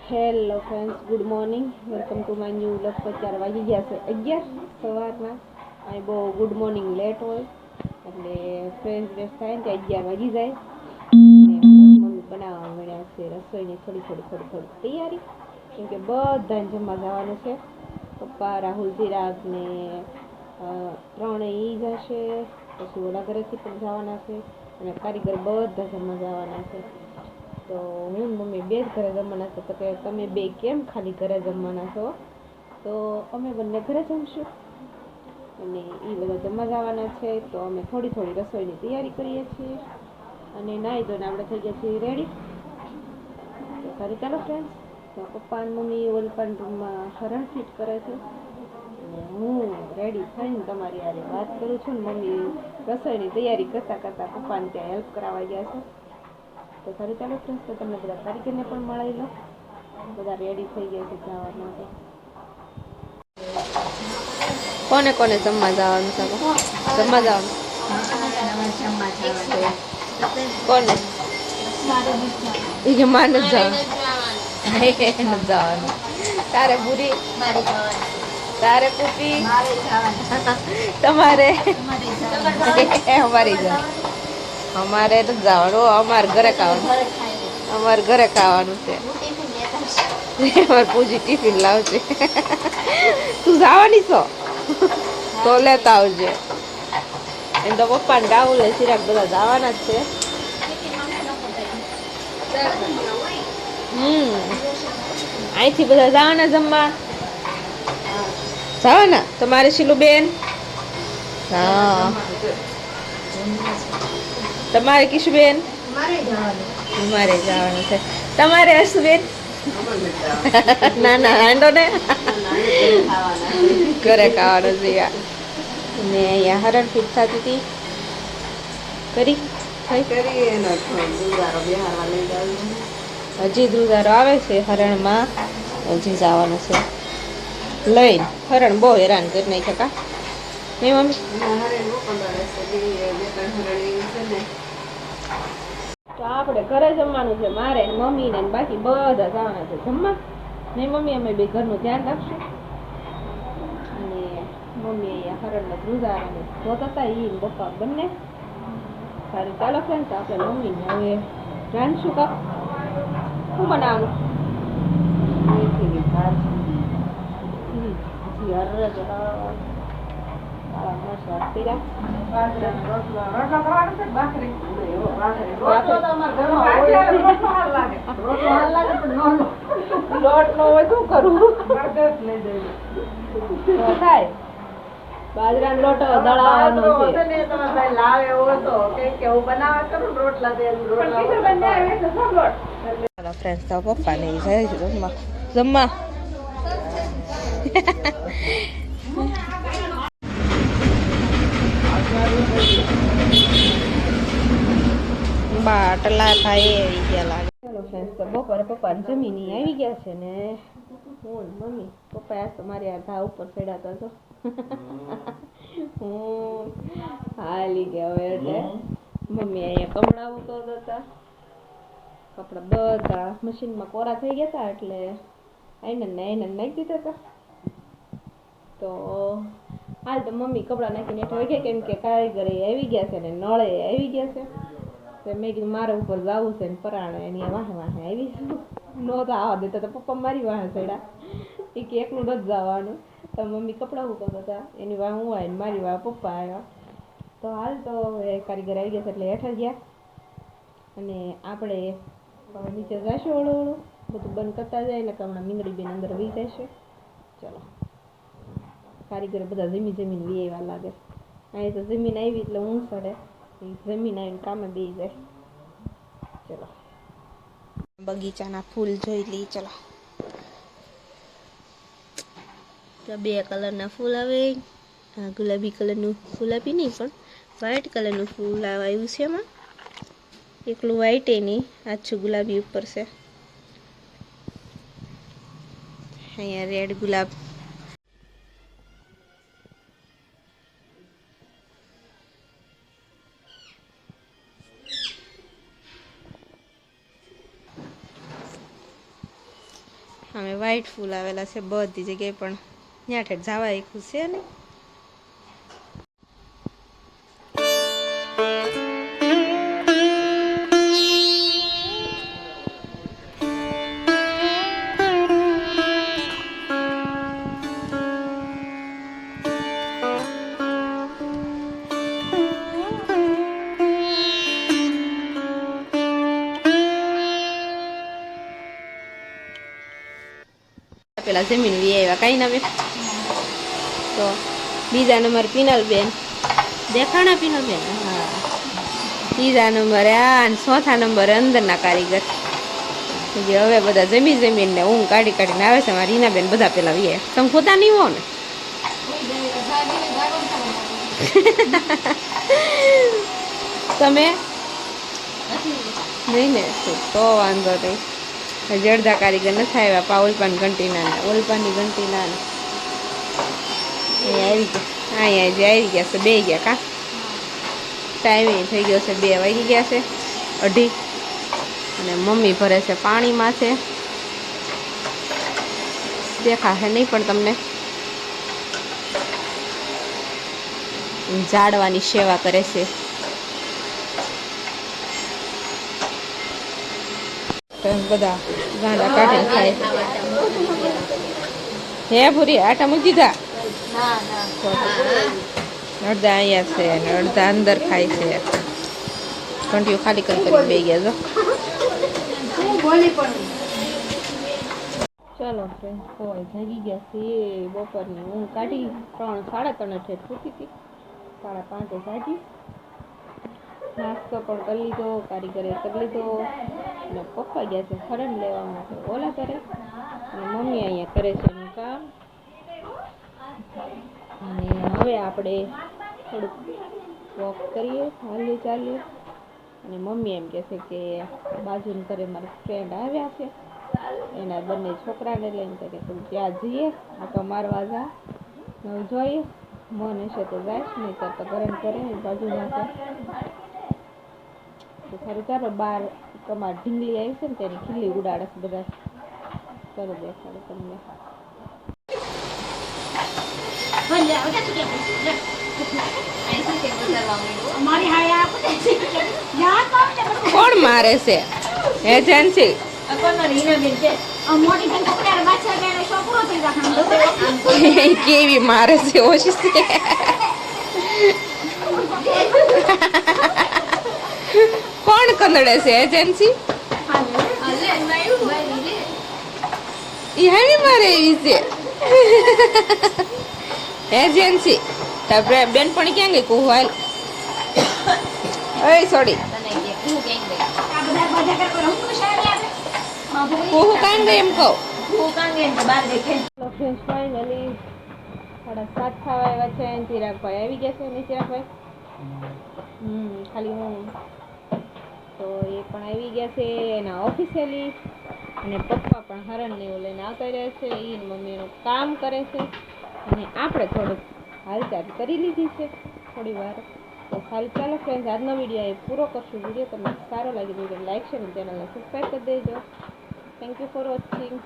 Hello friends, good morning. Welcome to my new vlog. 4 વાગી ગયા છે 11 સવારના. અહીં બહુ ગુડ મોર્નિંગ લેટ હોય એટલે ફ્રેશ ફ્રેશ થાય ને ત્યાં 11 વાગી જાય. અને મમ્મી બનાવવા મળ્યા છે રસોઈની થોડી તૈયારી, કેમ કે બધાને જમવા જવાનું છે. પપ્પા રાહુલ ચિરાગ ને ત્રણેય ઈ જશે, પછી ઓલા ઘરેથી પણ જવાના છે, અને કારીગર બધા જમવા જવાના છે. તો હું મમ્મી બે જ ઘરે જમવાના છો. તો કે તમે બે કેમ ખાલી ઘરે જમવાના છો? તો અમે બંને ઘરે જમશું, અને એ બધા જમવા જવાના છે. તો અમે થોડી રસોઈની તૈયારી કરીએ છીએ, અને નાહી ધોઈને આપણે થઈ ગયા છીએ રેડી. તો સારું, ચાલો ફ્રેન્ડ્સ. તો પપ્પા અને મમ્મી ઓલપાન રૂમમાં હરણ ફિટ કરે છે, અને હું રેડી થઈને તમારી યારે વાત કરું છું. ને મમ્મી રસોઈની તૈયારી કરતાં પપ્પાને ત્યાં હેલ્પ કરાવવા ગયા છે. તો સારું, ચાલો ફ્રેન્ડ્સ. તો તમને બધા કારીગરને પણ મળી લો. બધા રેડી થઈ ગયા છે જવા માટે. કોને કોને જમવા જવાનું છે? જમવા જવાનું કોને? એ કે માને જવાનું. તારે પૂરી, તારે પૂરી, તમારે અમારી જવાનું. અમારે તો જવાનું, અમારે ઘરે ખાવાનું, અમારે ઘરે ખાવાનું છે. અમારે પૂજી ટિફિન લાવશે. તું જવાની છો તો લેતા આવજે. એમ તો પપ્પા ને રાહુલ ને ચિરાગ બધા જવાના જ છે. અહીંથી બધા જવાના જમવા. જવાના તમારે શીલું બેન? હા. તમારે કિશુબેન? અમારે જવાનું છે. તમારે હસુબેન? ના હાંડો ને ઘરે ખાવાનું છે. ને અહીંયા હરણ ફીટ થતી હતી કરી હજી ધ્રુજારો આવે છે હરણમાં. હજી જવાનું છે લઈને. હરણ બહુ હેરાન કરી નાખ્યા કા નહીં મમ્મી? તો આપણે ઘરે જમવાનું છે, મારે મમ્મી ને બાકી બધા જવાના છે જમવા. નહીં મમ્મી? અમે બે ઘરનું ધ્યાન રાખશું. અને મમ્મી અહીંયા હરણને ધ્રુજારાને જોતા હતા, ઈ ને પપ્પા બંને. સારું, ચાલો ફ્રેન્ડ. આપણે મમ્મીને હવે રાંધશું કાપ. શું બનાવવાનું? મેથીની ભાજી, લોટ નો હોય શું કરવું? થાય બાજરાનો લોટ દળાવવાનો છે. ફ્રેન્ડ્સ, તો પપ્પા ને જાય છે જમવા. બાટલા થાય આવી ગયા લાગે. ચાલો ફ્રેન્ડ્સ, તો બપોરે પપ્પા જમીની આવી ગયા છે ને હું મમ્મી. પપ્પા આજ તો મારી આ ઘા ઉપર ચડાતા હતો. હું હાલી ગયા હવે એટલે મમ્મી અહીંયા કપડા ઉતરતા હતા. કપડા બધા મશીનમાં કોરા થઈ ગયા હતા એટલે આઈને નાખી દીધા હતા. તો હાલ તો મમ્મી કપડા નાખીને હેઠળ ગયા, કેમ કે કારીગરે આવી ગયા છે ને નળે આવી ગયા છે. તો મેં કીધું મારે ઉપર જવું છે ને પરાણે એની વાહે આવી નો તો આવવા દેતા. તો પપ્પા મારી વાહે ચડ્યા. એ કે એકલું નથી જવાનું. તો મમ્મી કપડાં ઉકળતા હતા, એની વાહ હું આવી, મારી વાહ પપ્પા આવ્યા. તો હાલ તો કારીગર આવી ગયા છે એટલે હેઠળ ગયા, અને આપણે નીચે જઈશું. ઓળું બધું બંધ કરતા જાય એટલે હમણાં મીંગડી બેન અંદર વી જશે. ચલો, કારીગર બધા જમીન વી આવ્યા લાગે. અહીં તો જમીન આવી એટલે હું સડે, જમીન આવીને કામે બે જાય. ચલો, બગીચાના ફૂલ જોઈ લઈ. ચલો, બે કલરના ફૂલ આવે. ગુલાબી કલરનું, ગુલાબી નહીં પણ વ્હાઈટ કલરનું ફૂલ આવ્યું છે. એમાં એકલું વ્હાઈટ એ નહીં, આછું ગુલાબી ઉપર છે. અહીંયા રેડ ગુલાબ. અમે વ્હાઈટ ફૂલ આવેલા છે બધી જગ્યાએ, પણ ત્યાં ઠેઠ જવા એકું છે ને. પેલા જમીન વી આવ્યા કઈ ના બેન. તો બીજા નંબર પિનલબેન દેખાણા પિનલબેન. હા, ત્રીજા નંબરે આ અને ચોથા નંબરે અંદરના કારીગર. હવે બધા જમીન ને ઊંઘ કાઢી કાઢીને આવે છે. મારી રીનાબેન બધા પેલા વી તમે ખોતા નહીં હો ને. તમે નહીં ને તો વાંધો નહીં. જડદા કારીગર નથી આવ્યા. પા ઓલપાન ઘંટીના ઓલપાની ઘંટીના આવી ગયા. અહીંયા આવી ગયા છે. બે ગયા કા ટાઈમે થઈ ગયો છે. 2 વાગી ગયા છે. 2:30. અને મમ્મી ભરે છે પાણીમાં છે. દેખાશે નહીં પણ તમને. ઝાડવાની સેવા કરે છે. બધા ગાંડા કાઢીને ખાય. હે ભૂરી આટા મૂકી દીધા. અડધા અહીંયા છે અને અડધા અંદર ખાય છે. ઘંટીઓ ખાલી કરી બે ગયા. ચાલો ફ્રેન્ડ, તો જાગી ગયા છે. બપોરની ઊંઘ કાઢી 3 સાડા 3 ઠેઠ પૂછી હતી. 5:30 જાગી. નાસ્તો પણ કરી લીધો, કારીગરે કરી લીધો. અને પપ્પા ગયા છે હરણ લેવા માટે ઓલા કરે. અને મમ્મી અહીંયા કરે છે એનું કામ. અને હવે આપણે થોડુંક વોક કરીએ, હાલીએ ચાલીએ. અને મમ્મી એમ કહે છે કે બાજુને ઘરે મારા ફ્રેન્ડ આવ્યા છે, એના બંને છોકરાને લઈને કે તું ત્યાં જઈએ, આટો મારવા જા, જોઈએ મન હશે તો જાય, નહીં તો ઘરે કરે બાજુમાં છે. તો સારું ચાલો, બહાર તમારે ઢીંગલી આવી છે ને તેની ખીલી ઉડાડે છે બધા. ચાલો દેખાડો તમને. કોણ મારે છે? એજન્સી કેવી મારે છે? ઓછી કોણ કંદડે છે? એજન્સી ઈ મારે એવી છે. એજન્સી તારે બેનપણી ક્યાં ગઈ? કુહુ હાલ. ઓય સોડી કુહુ કાંગ ગઈ એમ કહું. ફાઇનલી 7:30 થવા આવ્યા છે. ચિરાગભાઈ આવી ગયા છે. ને ચિરાગભાઈ ખાલી હું તો એ પણ આવી ગયા છે એના ઓફિશિયલી. અને પપ્પા પણ હરણને એવું લઈને આવતા રહ્યા છે. એ મમ્મીનું કામ કરે છે. અને આપણે થોડુંક હાલચાલ કરી લીધી છે થોડી વાર. તો સારું ચાલો ફ્રેન્ડ્સ, આજનો વિડીયો એ પૂરો કરશું. વિડીયો તમને સારો લાગી તો લાઈક શેર અને ચેનલને સબસ્ક્રાઈબ કરી દેજો. Thank you for watching.